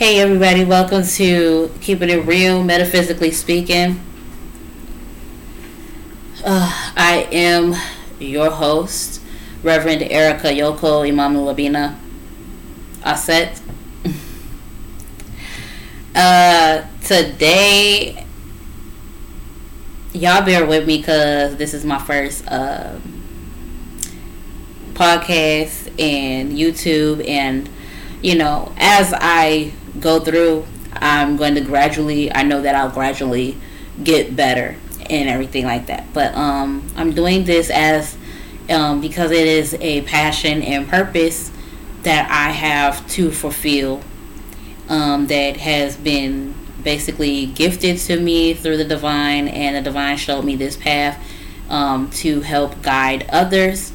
Hey everybody, welcome to Keeping It Real, Metaphysically Speaking. I am your host, Reverend Erica Yoko Imamu Labina Aset. Today, y'all bear with me because this is my first podcast and YouTube, and as I go through, I know that I'll gradually get better and everything like that. But I'm doing this as because it is a passion and purpose that I have to fulfill, that has been basically gifted to me through the divine, and the divine showed me this path to help guide others,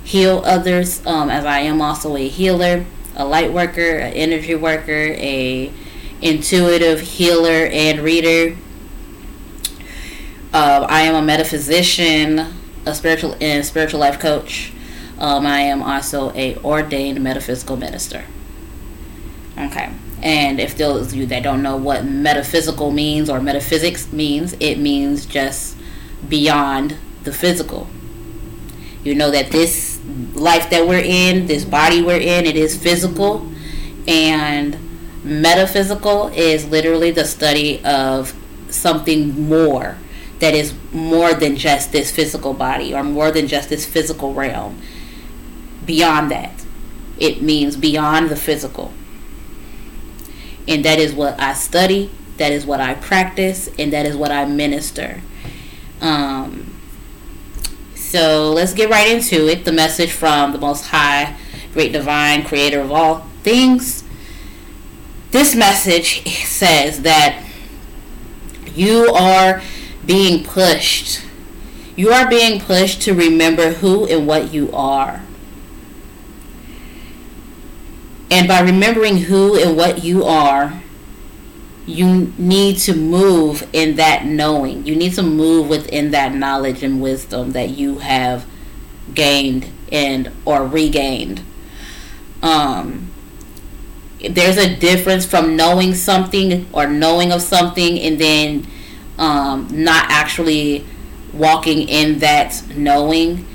heal others, as I am also a healer, a light worker, an energy worker, a intuitive healer and reader. I am a metaphysician, a spiritual life coach. I am also a ordained metaphysical minister. Okay, and if those of you that don't know what metaphysical means or metaphysics means, it means just beyond the physical. You know that this life that we're in, this body we're in, it is physical, and metaphysical is literally the study of something more, that is more than just this physical body or more than just this physical realm. Beyond that, it means beyond the physical, and that is what I study, that is what I practice, and that is what I minister. So let's get right into it. The message from the Most High, Great Divine, Creator of all things. This message says that you are being pushed. You are being pushed to remember who and what you are. And by remembering who and what you are, you need to move in that knowing. You need to move within that knowledge and wisdom that you have gained or regained. There's a difference from knowing something or knowing of something and then not actually walking in that knowing.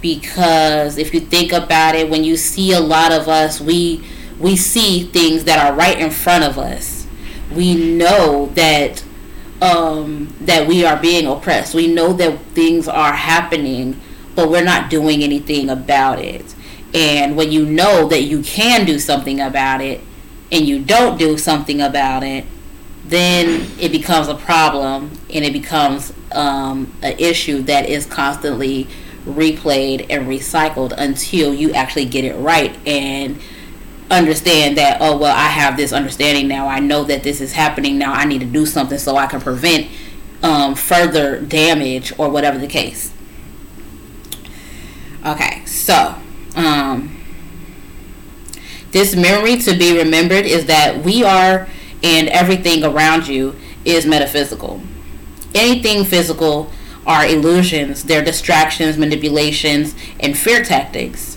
Because if you think about it, when you see a lot of us, we see things that are right in front of us. We know that we are being oppressed. We know that things are happening, but we're not doing anything about it. And when you know that you can do something about it and you don't do something about it, then it becomes a problem, and it becomes an issue that is constantly replayed and recycled until you actually get it right and understand that, oh well, I have this understanding now, I know that this is happening now, I need to do something so I can prevent further damage or whatever the case. Okay, so this memory to be remembered is that we are, and everything around you is metaphysical. Anything physical are illusions, they're distractions, manipulations, and fear tactics.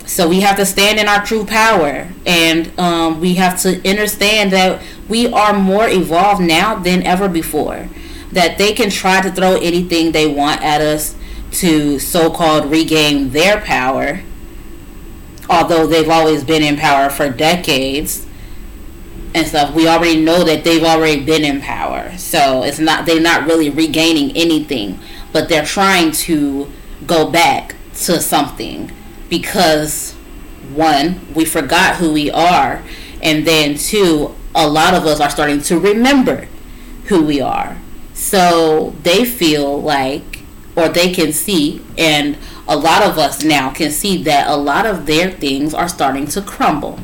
So we have to stand in our true power, and we have to understand that we are more evolved now than ever before. That they can try to throw anything they want at us to so-called regain their power, although they've always been in power for decades and stuff. We already know that they've already been in power, so they're not really regaining anything, but they're trying to go back to something. Because one, we forgot who we are, and then two, a lot of us are starting to remember who we are. So they feel like, or they can see, and a lot of us now can see that a lot of their things are starting to crumble.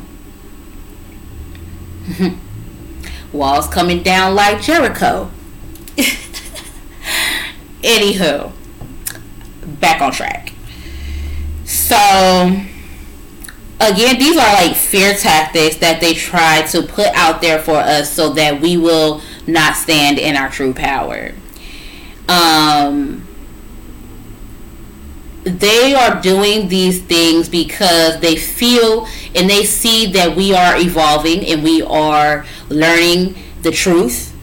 Walls coming down like Jericho. Anywho, back on track. So, again, these are like fear tactics that they try to put out there for us so that we will not stand in our true power. they are doing these things because they feel and they see that we are evolving and we are learning the truth.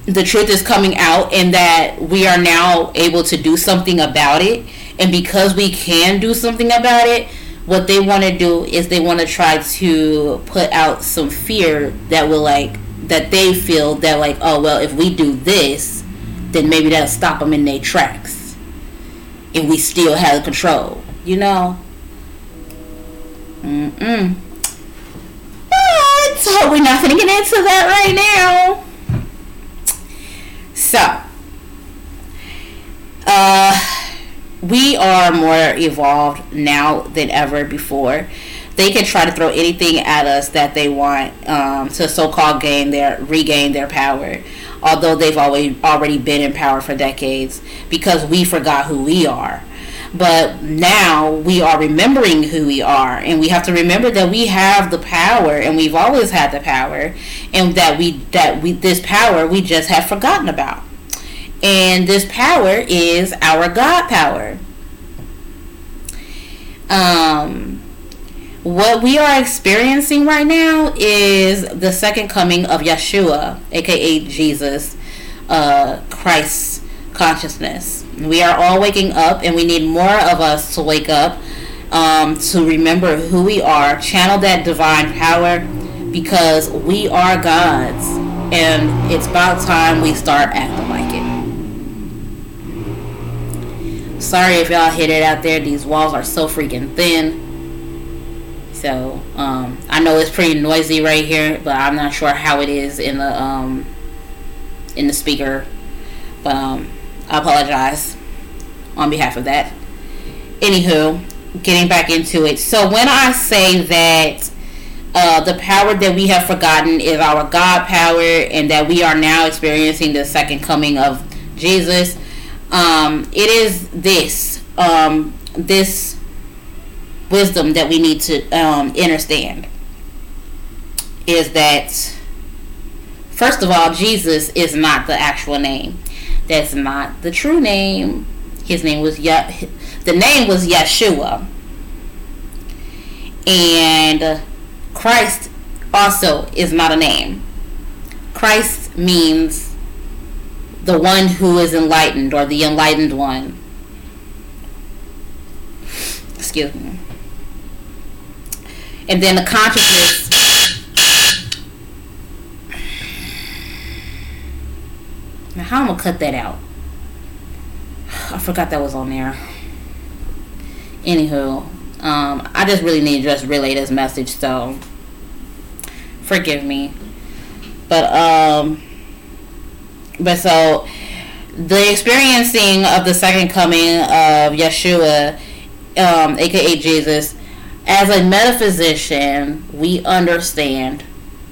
The truth is coming out, and that we are now able to do something about it. And because we can do something about it, what they want to do is they want to try to put out some fear that will, like, that they feel that, like, oh well, if we do this, then maybe that'll stop them in their tracks, and we still have control, you know. But we're not gonna get into that right now. So, we are more evolved now than ever before. They can try to throw anything at us that they want to so-called regain their power, although they've already been in power for decades, because we forgot who we are. But now we are remembering who we are, and we have to remember that we have the power, and we've always had the power, and that this power we just have forgotten about. And this power is our God power. What we are experiencing right now is the second coming of Yeshua, aka Jesus, Christ's consciousness. We are all waking up, and we need more of us to wake up, to remember who we are, channel that divine power, because we are gods, and it's about time we start acting like it. Sorry if y'all hit it out there. These walls are so freaking thin. So I know it's pretty noisy right here, but I'm not sure how it is in the speaker. But I apologize on behalf of that. Anywho, getting back into it. So when I say that the power that we have forgotten is our God power, and that we are now experiencing the second coming of Jesus, it is this wisdom that we need to understand. Is that, first of all, Jesus is not the actual name. That's not the true name. His name was the name was Yeshua. And Christ also is not a name. Christ means the one who is enlightened, or the enlightened one. Excuse me. And then the consciousness. Now, how I'm gonna cut that out? I forgot that was on there. Anywho, I just really need to just relay this message, so forgive me. But so the experiencing of the second coming of Yeshua, aka Jesus, as a metaphysician, we understand,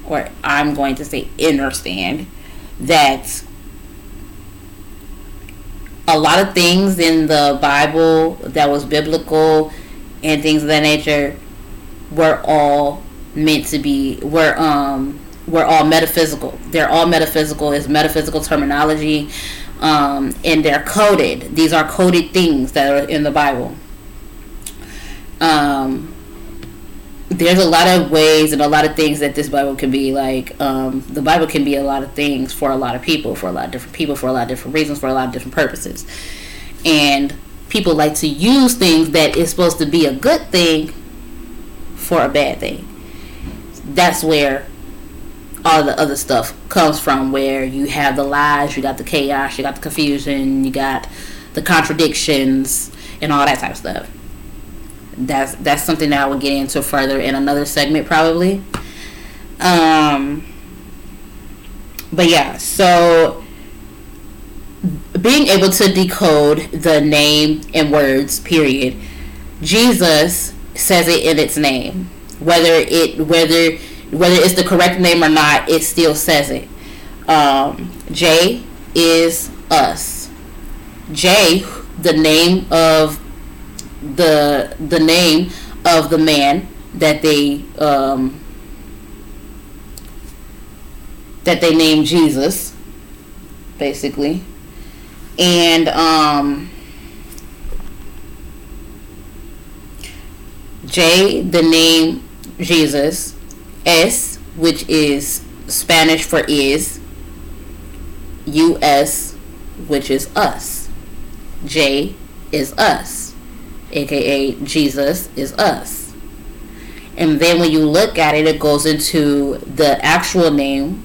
or I'm going to say understand, that a lot of things in the Bible that was biblical and things of that nature were all meant to be, were all metaphysical. They're all metaphysical. It's metaphysical terminology, and they're coded. These are coded things that are in the Bible. There's a lot of ways and a lot of things that this Bible can be like. The Bible can be a lot of things for a lot of people, for a lot of different people, for a lot of different reasons, for a lot of different purposes. And people like to use things that is supposed to be a good thing for a bad thing. That's where all the other stuff comes from, where you have the lies, you got the chaos, you got the confusion, you got the contradictions, and all that type of stuff. That's something that I will get into further in another segment probably. But yeah, so being able to decode the name and words, period. Jesus says it in its name. Whether it's the correct name or not, it still says it. J is us. J, the name of the name of the man that they named Jesus, basically. And J, the name Jesus. S, which is Spanish for is. US, which is us. J is us, aka Jesus is us. And then when you look at it, it goes into the actual name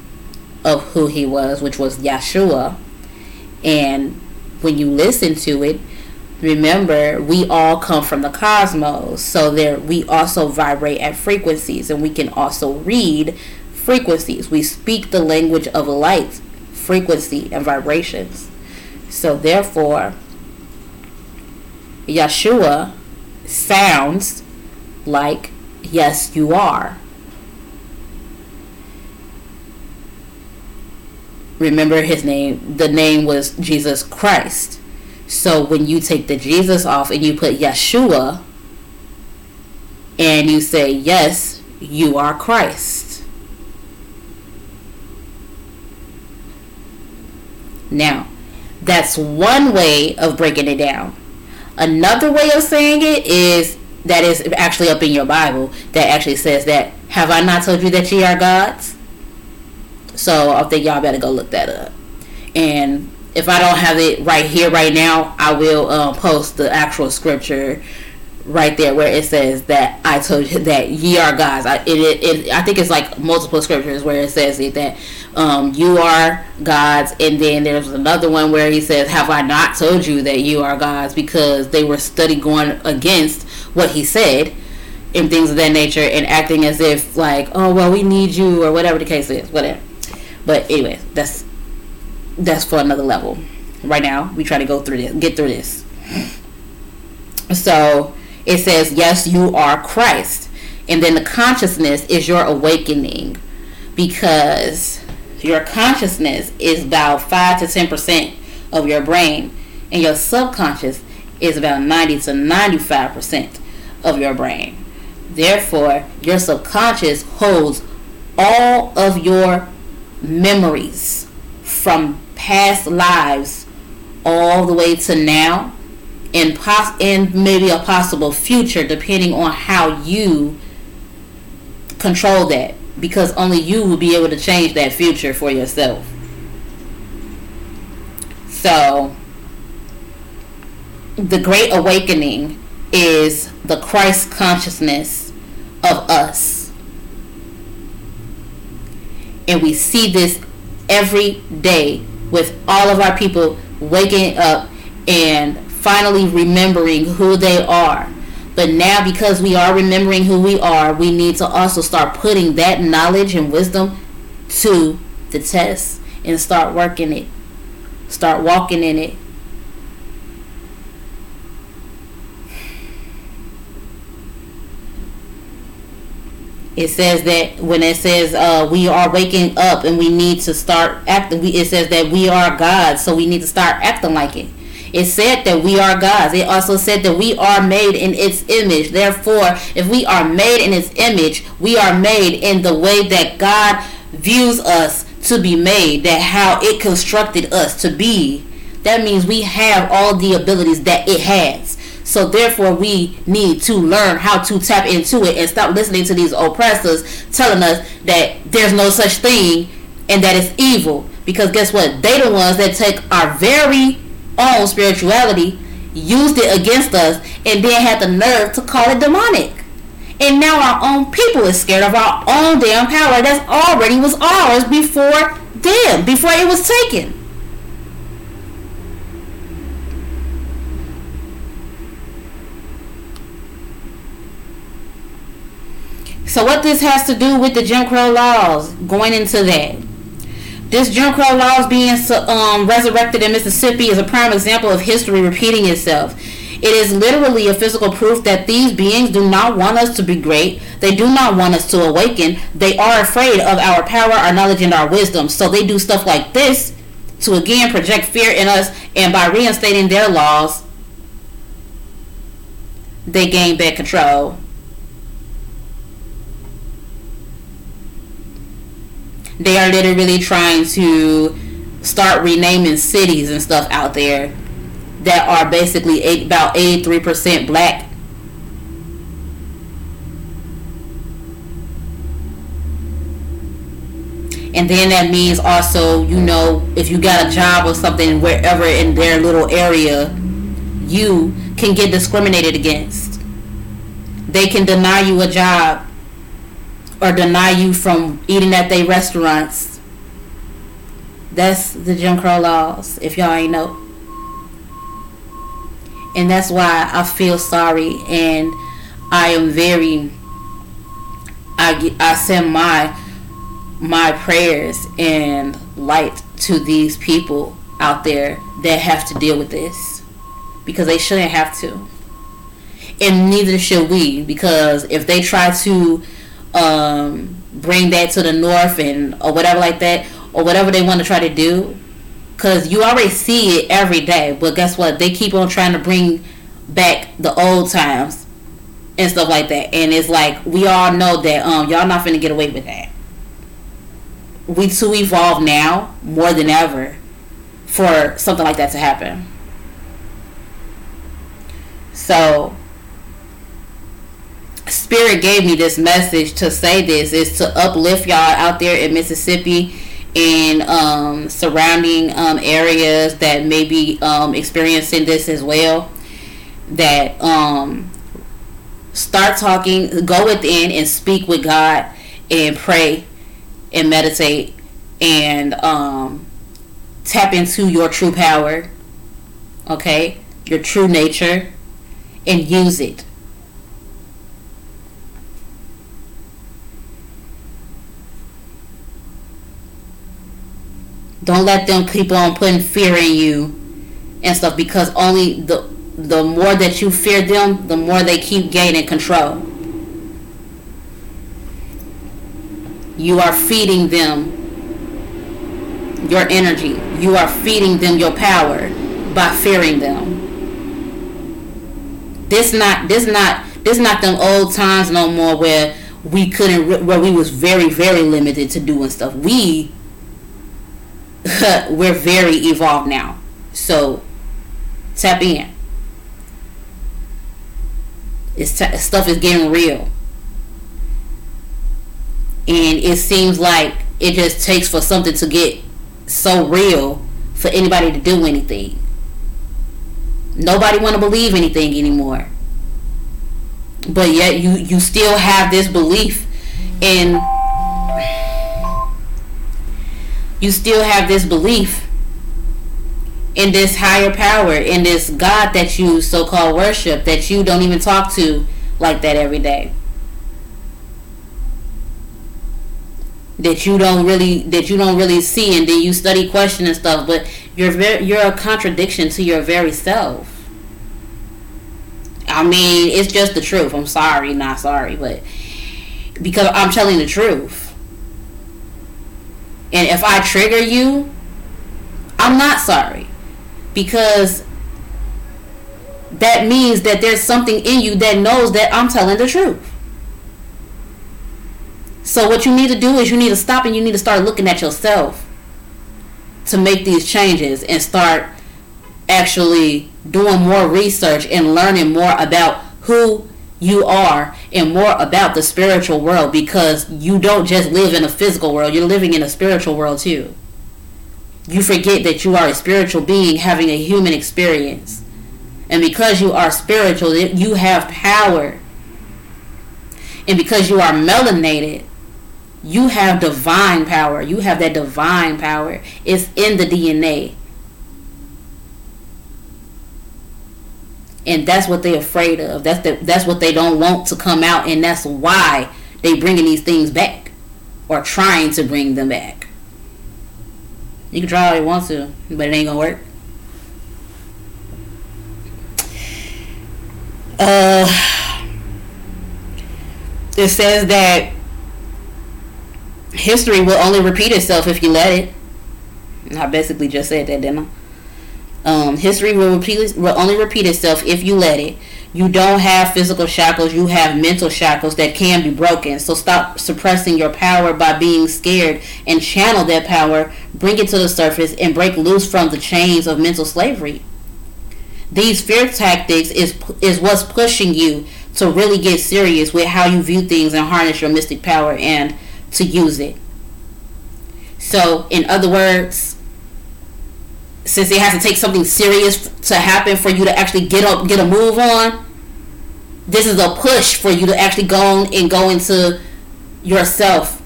of who he was, which was Yeshua. And when you listen to it, remember, we all come from the cosmos, so there we also vibrate at frequencies, and we can also read frequencies. We speak the language of light, frequency, and vibrations. So therefore, Yeshua sounds like yes, you are. Remember his name, the name was Jesus Christ. So when you take the Jesus off and you put Yeshua and you say, yes, you are Christ. Now, that's one way of breaking it down. Another way of saying it is that is actually up in your Bible that actually says that, have I not told you that ye are gods? So I think y'all better go look that up. And if I don't have it right here, right now, I will post the actual scripture right there where it says that I told you that ye are gods. I think it's like multiple scriptures where it says it, that you are gods, and then there's another one where he says, have I not told you that you are gods, because they were going against what he said and things of that nature, and acting as if like, oh well, we need you, or whatever the case is, whatever. But anyway, that's for another level. Right now we try to get through this. So it says, yes, you are Christ. And then the consciousness is your awakening, because your consciousness is about 5 to 10% of your brain, and your subconscious is about 90 to 95% of your brain. Therefore, your subconscious holds all of your memories from past lives all the way to now, and maybe a possible future, depending on how you control that, because only you will be able to change that future for yourself. So the Great Awakening is the Christ consciousness of us, and we see this every day with all of our people waking up and finally remembering who they are. But now, because we are remembering who we are, we need to also start putting that knowledge and wisdom to the test and start working it, start walking in it. It says that when it says we are waking up and we need to start acting, it says that we are gods, so we need to start acting like it. It said that we are gods. It also said that we are made in its image. Therefore, if we are made in its image, we are made in the way that God views us to be made, that how it constructed us to be. That means we have all the abilities that it has. So therefore, we need to learn how to tap into it and stop listening to these oppressors telling us that there's no such thing and that it's evil. Because guess what? They the ones that take our very own spirituality, used it against us, and then had the nerve to call it demonic. And now our own people is scared of our own damn power that already was ours before it was taken. So what this has to do with the Jim Crow laws, going into that. This Jim Crow laws being resurrected in Mississippi is a prime example of history repeating itself. It is literally a physical proof that these beings do not want us to be great. They do not want us to awaken. They are afraid of our power, our knowledge, and our wisdom. So they do stuff like this to again project fear in us, and by reinstating their laws, they gain back control. They are literally trying to start renaming cities and stuff out there that are basically about 83% black. And then that means also, if you got a job or something wherever in their little area, you can get discriminated against. They can deny you a job or deny you from eating at their restaurants. That's the Jim Crow laws, if y'all ain't know. And that's why I feel sorry, and I am very, I send my prayers and light to these people out there that have to deal with this, because they shouldn't have to, and neither should we, because if they try to bring that to the north and or whatever like that, or whatever they want to try to do, because you already see it every day, but guess what, they keep on trying to bring back the old times and stuff like that, and it's like, we all know that y'all not finna get away with that. We too evolved now more than ever for something like that to happen. So Spirit gave me this message to say this, is to uplift y'all out there in Mississippi and surrounding areas that may be experiencing this as well, that start talking, go within and speak with God and pray and meditate and tap into your true power, okay, your true nature, and use it. Don't let them keep on putting fear in you and stuff, because only the more that you fear them, the more they keep gaining control. You are feeding them your energy. You are feeding them your power by fearing them. This not them old times no more where where we was very, very limited to doing stuff. We're very evolved now. So tap in. Stuff is getting real. And it seems like it just takes for something to get so real for anybody to do anything. Nobody want to believe anything anymore. But yet you still have this belief in... You still have this belief in this higher power, in this God that you so-called worship, that you don't even talk to like that every day. That you don't really see, and then you study, question and stuff, but you're a contradiction to your very self. I mean, it's just the truth. I'm sorry, not sorry, but because I'm telling the truth. And if I trigger you, I'm not sorry, because that means that there's something in you that knows that I'm telling the truth. So what you need to do is you need to stop and you need to start looking at yourself to make these changes and start actually doing more research and learning more about who you are and more about the spiritual world, because you don't just live in a physical world, you're living in a spiritual world too. You forget that you are a spiritual being having a human experience, and because you are spiritual, you have power, and because you are melanated, you have divine power. You have that divine power. It's in the DNA. And that's what they're afraid of. That's what they don't want to come out, and that's why they bringing these things back, or trying to bring them back. You can try all you want to, but it ain't gonna work. It says that history will only repeat itself if you let it. I basically just said that, didn't I? History will only repeat itself if you let it. You don't have physical shackles, you have mental shackles that can be broken. So stop suppressing your power by being scared, and channel that power, bring it to the surface, and break loose from the chains of mental slavery. These fear tactics is what's pushing you to really get serious with how you view things and harness your mystic power and to use it. So, in other words, since it has to take something serious to happen for you to actually get up, get a move on, this is a push for you to actually go and go into yourself,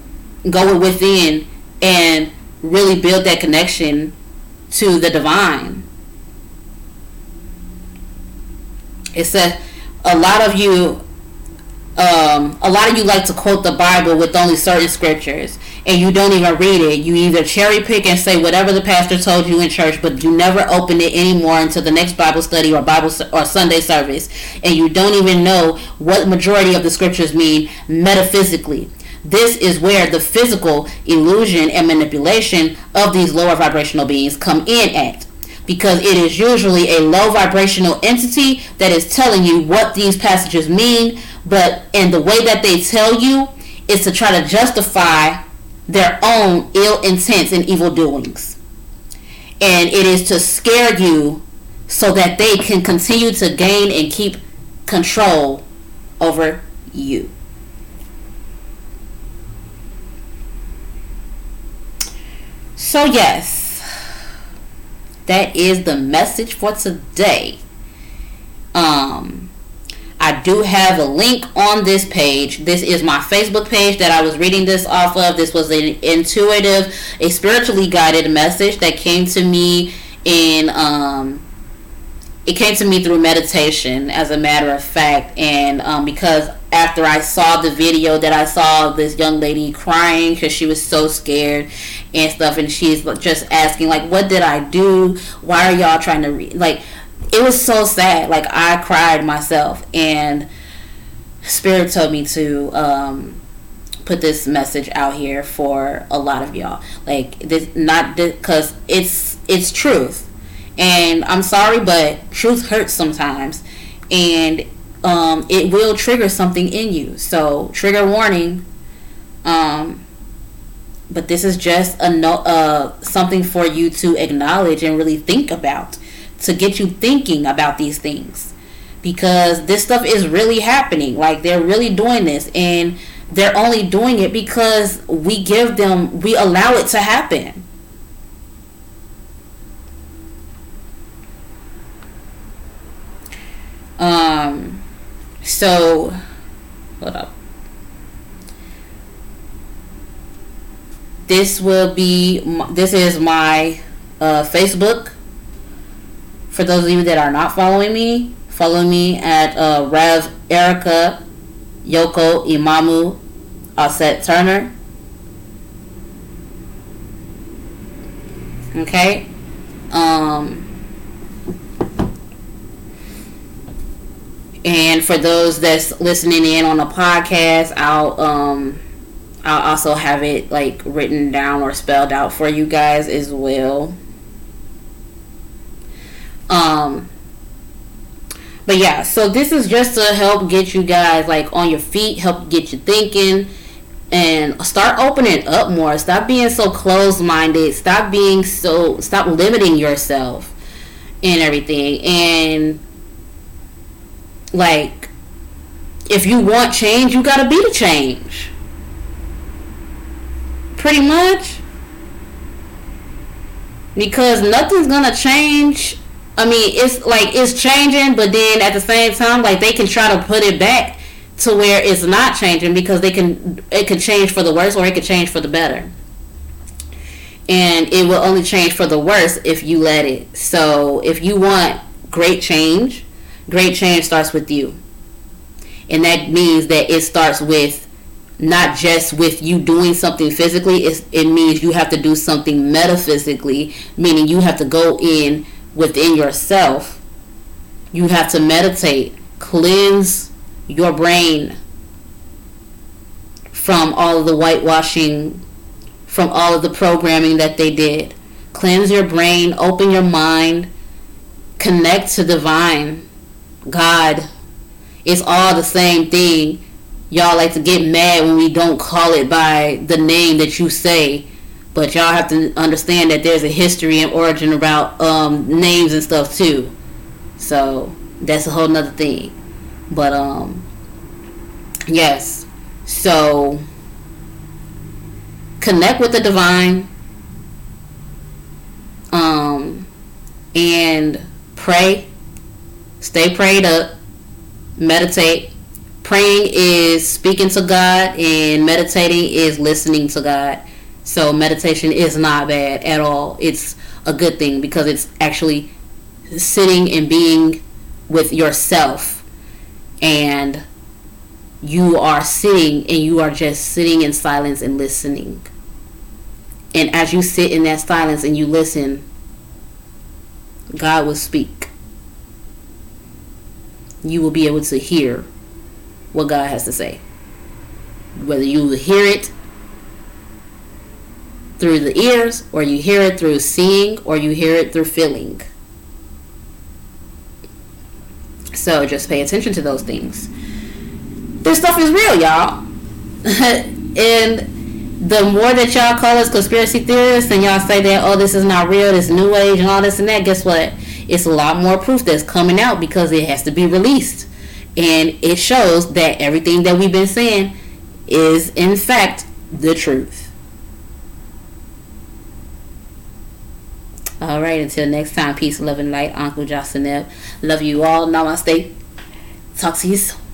go within, and really build that connection to the divine. It said a lot of you like to quote the Bible with only certain scriptures, and you don't even read it. You either cherry pick and say whatever the pastor told you in church, but you never open it anymore until the next Bible study or Sunday service, and you don't even know what majority of the scriptures mean metaphysically. This is where the physical illusion and manipulation of these lower vibrational beings come in at, because it is usually a low vibrational entity that is telling you what these passages mean, and the way that they tell you is to try to justify their own ill intents and evil doings. And it is to scare you so that they can continue to gain and keep control over you. So yes, that is the message for today. I do have a link on this page. This is my Facebook page that I was reading this off of. This was an intuitive, a spiritually guided message that came to me it came to me through meditation, as a matter of fact. And because after I saw the video that I saw this young lady crying because she was so scared and stuff, and she's just asking, like, what did I do? Why are y'all trying to read? Like, it was so sad. Like, I cried myself, and Spirit told me to put this message out here for a lot of y'all. Like, this, not because it's truth. And I'm sorry, but truth hurts sometimes, and it will trigger something in you. So, trigger warning. But this is just something for you to acknowledge and really think about, to get you thinking about these things, because this stuff is really happening. Like, they're really doing this, and they're only doing it because we allow it to happen. So, hold up. This is my Facebook. For those of you that are not following me, follow me at Rev Erica Yoko Imamu Osset Turner. Okay. And for those that's listening in on the podcast, I'll also have it like written down or spelled out for you guys as well. But yeah, so this is just to help get you guys like on your feet, help get you thinking, and start opening up more. Stop being so closed-minded. Stop limiting yourself and everything. And like, if you want change, you gotta be the change. Pretty much. Because nothing's gonna change. I mean, it's changing, but then at the same time, like, they can try to put it back to where it's not changing, because it could change for the worse, or it could change for the better. And it will only change for the worse if you let it. So if you want great change starts with you. And that means that it starts with not just with you doing something physically. It means you have to do something metaphysically, meaning you have to go in within yourself. You have to meditate, cleanse your brain from all of the whitewashing, from all of the programming that they did. Cleanse your brain, open your mind, connect to divine, God. It's all the same thing. Y'all like to get mad when we don't call it by the name that you say, but y'all have to understand that there's a history and origin about names and stuff too. So that's a whole nother thing. But yes. So connect with the divine, and pray. Stay prayed up. Meditate. Praying is speaking to God, and meditating is listening to God. So meditation is not bad at all. It's a good thing because it's actually sitting and being with yourself, and you are sitting and you are just sitting in silence and listening. And as you sit in that silence and you listen, God will speak. You will be able to hear what God has to say. Whether you hear it through the ears, or you hear it through seeing, or you hear it through feeling. So just pay attention to those things. This stuff is real, y'all. And the more that y'all call us conspiracy theorists and y'all say that, oh, this is not real, this new age and all this and that, guess what? It's a lot more proof that's coming out because it has to be released. And it shows that everything that we've been saying is, in fact, the truth. All right, until next time, peace, love, and light. Uncle Jocelyn. Love you all. Namaste. Talk to you soon.